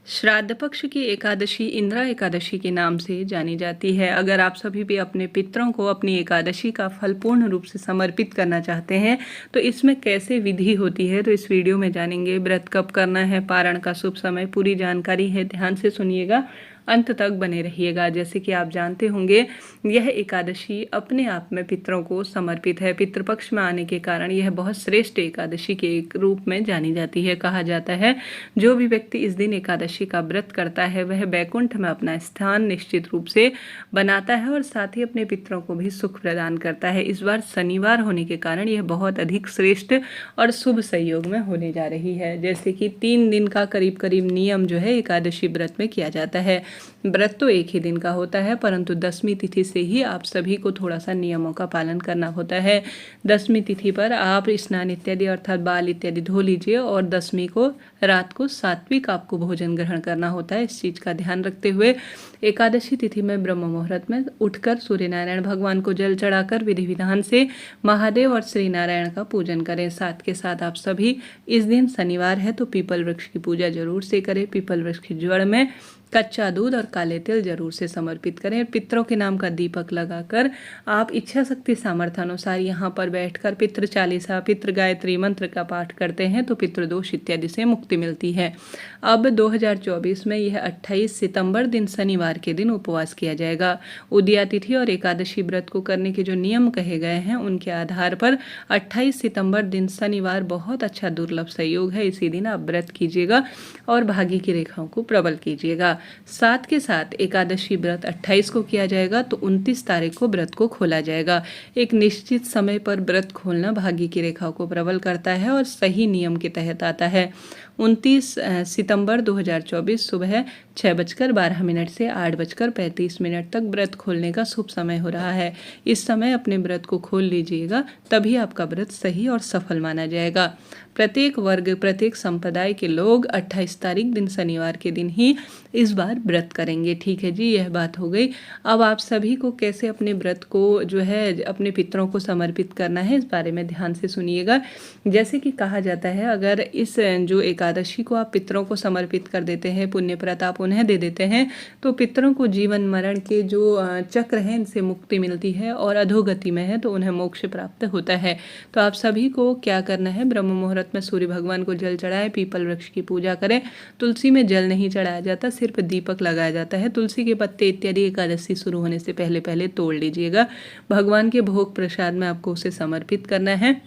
श्राद्ध पक्ष की एकादशी इंद्रा एकादशी के नाम से जानी जाती है। अगर आप सभी भी अपने पितरों को अपनी एकादशी का फल पूर्ण रूप से समर्पित करना चाहते हैं तो इसमें कैसे विधि होती है तो इस वीडियो में जानेंगे। व्रत कब करना है, पारण का शुभ समय, पूरी जानकारी है, ध्यान से सुनिएगा, अंत तक बने रहिएगा। जैसे कि आप जानते होंगे यह एकादशी अपने आप में पितरों को समर्पित है। पितृपक्ष में आने के कारण यह बहुत श्रेष्ठ एकादशी के एक रूप में जानी जाती है। कहा जाता है जो भी व्यक्ति इस दिन एकादशी का व्रत करता है वह बैकुंठ में अपना स्थान निश्चित रूप से बनाता है और साथ ही अपने पितरों को भी सुख प्रदान करता है। इस बार शनिवार होने के कारण यह बहुत अधिक श्रेष्ठ और शुभ संयोग में होने जा रही है। जैसे कि 3 दिन का करीब करीब नियम जो है एकादशी व्रत में किया जाता है। व्रत तो एक ही दिन का होता है परंतु 10वीं तिथि से ही आप सभी को थोड़ा सा नियमों का पालन करना होता है। 10वीं तिथि पर आप स्नान इत्यादि अर्थात बाल इत्यादि धो लीजिए और 10वीं को रात को सात्विक आपको भोजन ग्रहण करना होता है। इस चीज़ का ध्यान रखते हुए एकादशी तिथि में ब्रह्म मुहूर्त में उठकर सूर्य नारायण भगवान को जल चढ़ाकर विधि विधान से महादेव और श्री नारायण का पूजन करें। साथ के साथ आप सभी इस दिन शनिवार है तो पीपल वृक्ष की पूजा जरूर से करें। पीपल वृक्ष की जड़ में कच्चा दूध और काले तिल जरूर से समर्पित करें। पितरों के नाम का दीपक लगाकर आप इच्छा शक्ति सामर्थ्य अनुसार यहाँ पर बैठकर पितृ चालीसा, पितृ गायत्री मंत्र का पाठ करते हैं तो पितृदोष इत्यादि से मुक्ति मिलती है। अब 2024 में यह 28 सितंबर दिन शनिवार के दिन उपवास किया जाएगा। उदया तिथि और एकादशी व्रत को करने के जो नियम कहे गए हैं उनके आधार पर 28 सितंबर दिन शनिवार बहुत अच्छा दुर्लभ संयोग है। इसी दिन आप व्रत कीजिएगा और भाग्य की रेखाओं को प्रबल कीजिएगा। साथ के साथ एकादशी व्रत 28 को किया जाएगा तो 29 तारीख को व्रत को खोला जाएगा। एक निश्चित समय पर व्रत खोलना भाग्य की रेखाओं को प्रबल करता है और सही नियम के तहत आता है। 29 सितंबर 2024 सुबह 6:12 से 8:35 तक व्रत खोलने का शुभ समय हो रहा है। इस समय अपने व्रत को खोल लीजिएगा, तभी आपका व्रत सही और सफल माना जाएगा। प्रत्येक वर्ग, प्रत्येक संप्रदाय के लोग 28 तारीख दिन शनिवार के दिन ही इस बार व्रत करेंगे। ठीक है जी, यह बात हो गई। अब आप सभी को कैसे अपने व्रत को जो है अपने पितरों को समर्पित करना है इस बारे में ध्यान से सुनिएगा। जैसे कि कहा जाता है अगर इस जो एकादशी को आप पितरों को समर्पित कर देते हैं, पुण्य प्रताप उन्हें दे देते हैं तो पितरों को जीवन मरण के जो चक्र हैं इनसे मुक्ति मिलती है और अधोगति में है तो उन्हें मोक्ष प्राप्त होता है। तो आप सभी को क्या करना है, ब्रह्म मुहूर्त में सूर्य भगवान को जल चढ़ाएं, पीपल वृक्ष की पूजा करें। तुलसी में जल नहीं चढ़ाया जाता, सिर्फ दीपक लगाया जाता है। तुलसी के पत्ते इत्यादि एकादशी शुरू होने से पहले पहले तोड़ लीजिएगा। भगवान के भोग प्रसाद में आपको उसे समर्पित करना है,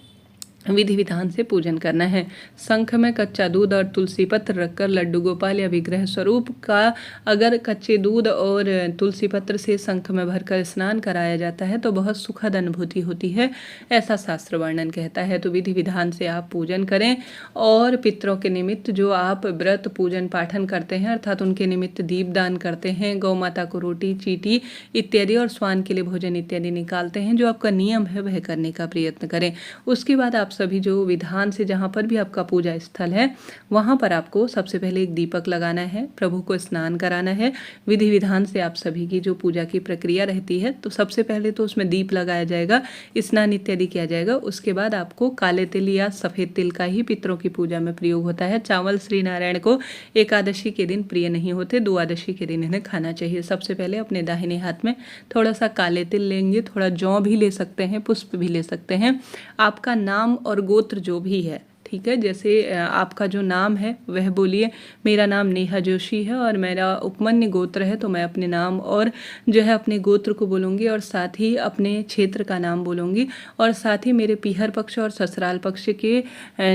विधि विधान से पूजन करना है। शंख में कच्चा दूध और तुलसी पत्र रखकर लड्डू गोपाल या विग्रह स्वरूप का अगर कच्चे दूध और तुलसी पत्र से शंख में भरकर स्नान कराया जाता है तो बहुत सुखद अनुभूति होती है, ऐसा शास्त्र वर्णन कहता है। तो विधि विधान से आप पूजन करें और पितरों के निमित्त जो आप व्रत पूजन पाठन करते हैं अर्थात उनके निमित्त दीपदान करते हैं, गौ माता को रोटी चीटी इत्यादि और स्वान के लिए भोजन इत्यादि निकालते हैं, जो आपका नियम है वह करने का प्रयत्न करें। उसके बाद आप सभी जो विधान से जहाँ पर भी आपका पूजा स्थल है वहाँ पर आपको सबसे पहले एक दीपक लगाना है, प्रभु को स्नान कराना है। विधि विधान से आप सभी की जो पूजा की प्रक्रिया रहती है तो सबसे पहले तो उसमें दीप लगाया जाएगा, स्नान इत्यादि किया जाएगा। उसके बाद आपको काले तिल या सफ़ेद तिल का ही पितरों की पूजा में प्रयोग होता है। चावल श्री नारायण को एकादशी के दिन प्रिय नहीं होते, द्वादशी के दिन इन्हें खाना चाहिए। सबसे पहले अपने दाहिने हाथ में थोड़ा सा काले तिल लेंगे, थोड़ा जौ भी ले सकते हैं, पुष्प भी ले सकते हैं। आपका नाम और गोत्र जो भी है, ठीक है, जैसे आपका जो नाम है वह बोलिए। मेरा नाम नेहा जोशी है और मेरा उपमन्य गोत्र है तो मैं अपने नाम और जो है अपने गोत्र को बोलूँगी और साथ ही अपने क्षेत्र का नाम बोलूँगी और साथ ही मेरे पीहर पक्ष और ससुराल पक्ष के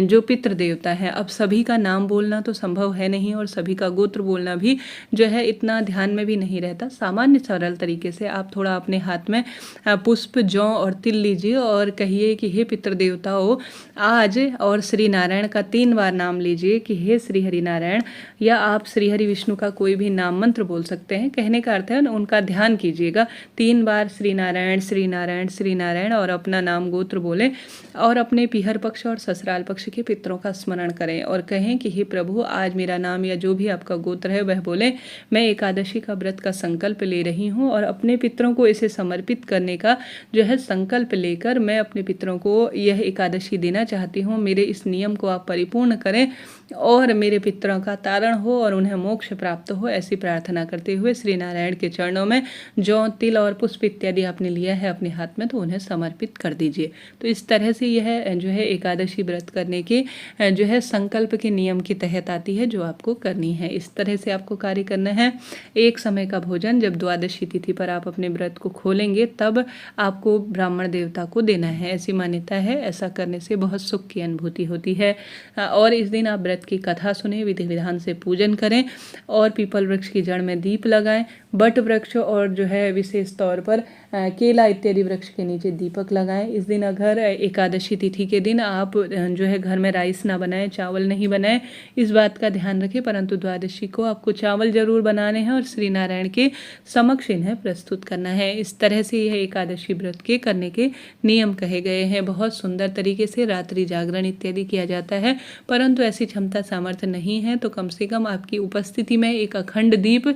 जो पितृ देवता हैं। अब सभी का नाम बोलना तो संभव है नहीं और सभी का गोत्र बोलना भी जो है इतना ध्यान में भी नहीं रहता। सामान्य सरल तरीके से आप थोड़ा अपने हाथ में पुष्प, जौ और तिल लीजिए और कहिए कि हे पितृ देवताओं आज, और श्री नारायण का 3 बार नाम लीजिए कि हे श्री हरि नारायण, या आप श्री हरि विष्णु का कोई भी नाम मंत्र बोल सकते हैं। कहने का अर्थ है उनका ध्यान कीजिएगा। 3 बार श्री नारायण श्री नारायण श्री नारायण और अपना नाम गोत्र बोले और अपने पीहर पक्ष और ससुराल पक्ष के पितरों का स्मरण करें और कहें कि हे प्रभु आज मेरा नाम या जो भी आपका गोत्र है वह बोले। मैं एकादशी का व्रत का संकल्प ले रही हूँ और अपने पितरों को इसे समर्पित करने का जो है संकल्प लेकर मैं अपने पितरों को यह एकादशी देना चाहती हूँ। मेरे इस नियम को आप परिपूर्ण करें और मेरे पितरों का तारण हो और उन्हें मोक्ष प्राप्त हो, ऐसी प्रार्थना करते हुए श्री नारायण के चरणों में जौ, तिल और पुष्प इत्यादि आपने लिया है अपने हाथ में तो उन्हें समर्पित कर दीजिए। तो इस तरह से यह जो है एकादशी व्रत करने के जो है संकल्प के नियम के तहत आती है, जो आपको करनी है। इस तरह से आपको कार्य करना है। एक समय का भोजन जब द्वादशी तिथि पर आप अपने व्रत को खोलेंगे तब आपको ब्राह्मण देवता को देना है, ऐसी मान्यता है। ऐसा करने से बहुत सुख की अनुभूति होती है। और इस दिन आप व्रत की कथा सुने, विधि विधान से पूजन करें और पीपल वृक्ष की जड़ में दीप लगाएं। बट वृक्ष और जो है विशेष तौर पर केला इत्यादि वृक्ष के नीचे दीपक लगाएं। इस दिन अगर एकादशी तिथि के दिन आप जो है घर में राइस ना बनाएं, चावल नहीं बनाएं, इस बात का ध्यान रखें। परंतु द्वादशी को आपको चावल जरूर बनाने हैं और श्री नारायण के समक्ष इन्हें प्रस्तुत करना है। इस तरह से यह एकादशी व्रत के करने के नियम कहे गए हैं। बहुत सुंदर तरीके से रात्रि जागरण इत्यादि किया जाता है, परंतु ऐसी क्षमता सामर्थ्य नहीं है तो कम से कम आपकी उपस्थिति में एक अखंड दीप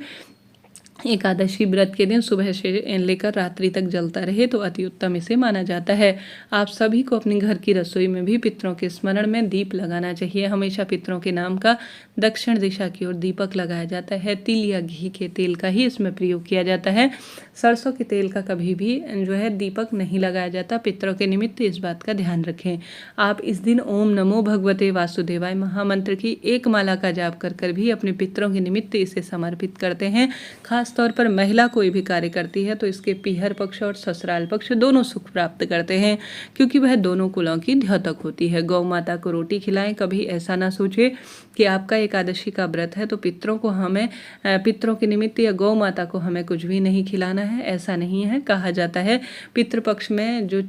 एकादशी व्रत के दिन सुबह से लेकर रात्रि तक जलता रहे तो अति उत्तम इसे माना जाता है। आप सभी को अपने घर की रसोई में भी पितरों के स्मरण में दीप लगाना चाहिए। हमेशा पितरों के नाम का दक्षिण दिशा की ओर दीपक लगाया जाता है। तिल या घी के तेल का ही इसमें प्रयोग किया जाता है। सरसों के तेल का कभी भी जो है दीपक नहीं लगाया जाता। पितरों के निमित्त इस बात का ध्यान रखें। आप इस दिन ओम नमो भगवते वासुदेवाय महामंत्र की एक माला का जाप कर भी अपने पितरों के निमित्त इसे समर्पित करते हैं। खास तौर पर महिला कोई भी कार्य करती है तो इसके पीहर पक्ष और ससुराल पक्ष दोनों सुख प्राप्त करते हैं, क्योंकि वह दोनों कुलों की द्योतक होती है। गौ माता को रोटी खिलाएं। कभी ऐसा ना सोचे कि आपका एकादशी का व्रत है तो पितरों के निमित्त या गौ माता को हमें कुछ भी नहीं खिलाना है, ऐसा नहीं है। कहा जाता है पितृपक्ष में जो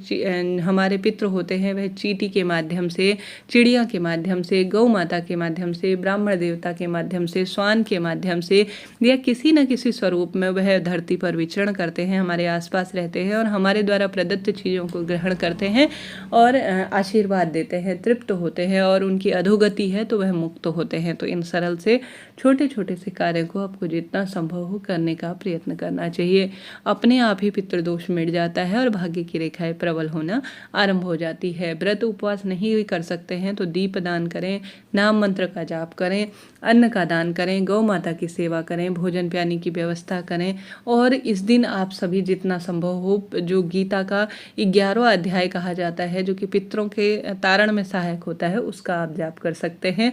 हमारे पितृ होते हैं वह चींटी के माध्यम से, चिड़िया के माध्यम से, गौ माता के माध्यम से, ब्राह्मण देवता के माध्यम से, श्वान के माध्यम से या किसी न किसी स्वरूप में वह धरती पर विचरण करते हैं, हमारे आसपास रहते हैं और हमारे द्वारा प्रदत्त चीज़ों को ग्रहण करते हैं और आशीर्वाद देते हैं, तृप्त होते हैं और उनकी अधोगति है तो वह मुक्त होते हैं। तो इन सरल से छोटे छोटे से कार्य को आपको जितना संभव हो करने का प्रयत्न करना चाहिए। अपने आप ही पितृदोष मिट जाता है और भाग्य की रेखाएं प्रबल होना आरंभ हो जाती है। व्रत उपवास नहीं कर सकते हैं तो दीप दान करें, नाम मंत्र का जाप करें, अन्न का दान करें, गौ माता की सेवा करें, भोजन पानी की व्यवस्था करें। और इस दिन आप सभी जितना संभव हो, जो गीता का 11वां अध्याय कहा जाता है जो कि पितरों के तारण में सहायक होता है, उसका आप जाप कर सकते हैं।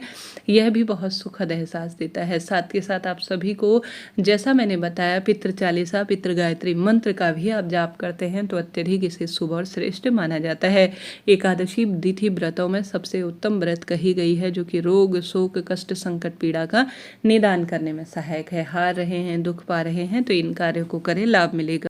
यह भी बहुत सुखद एहसास देता है। साथ के साथ आप सभी को जैसा मैंने बताया पितृ चालीसा, पितृ गायत्री मंत्र का भी आप जाप करते हैं तो अत्यधिक इसे शुभ और श्रेष्ठ माना जाता है। एकादशी तिथि व्रतों में सबसे उत्तम व्रत कही गई है, जो कि रोग, शोक, कष्ट, संकट, पीड़ा का निदान करने में सहायक है। हार रहे हैं, दुख पा रहे हैं तो इन कार्यों को करें, लाभ मिलेगा।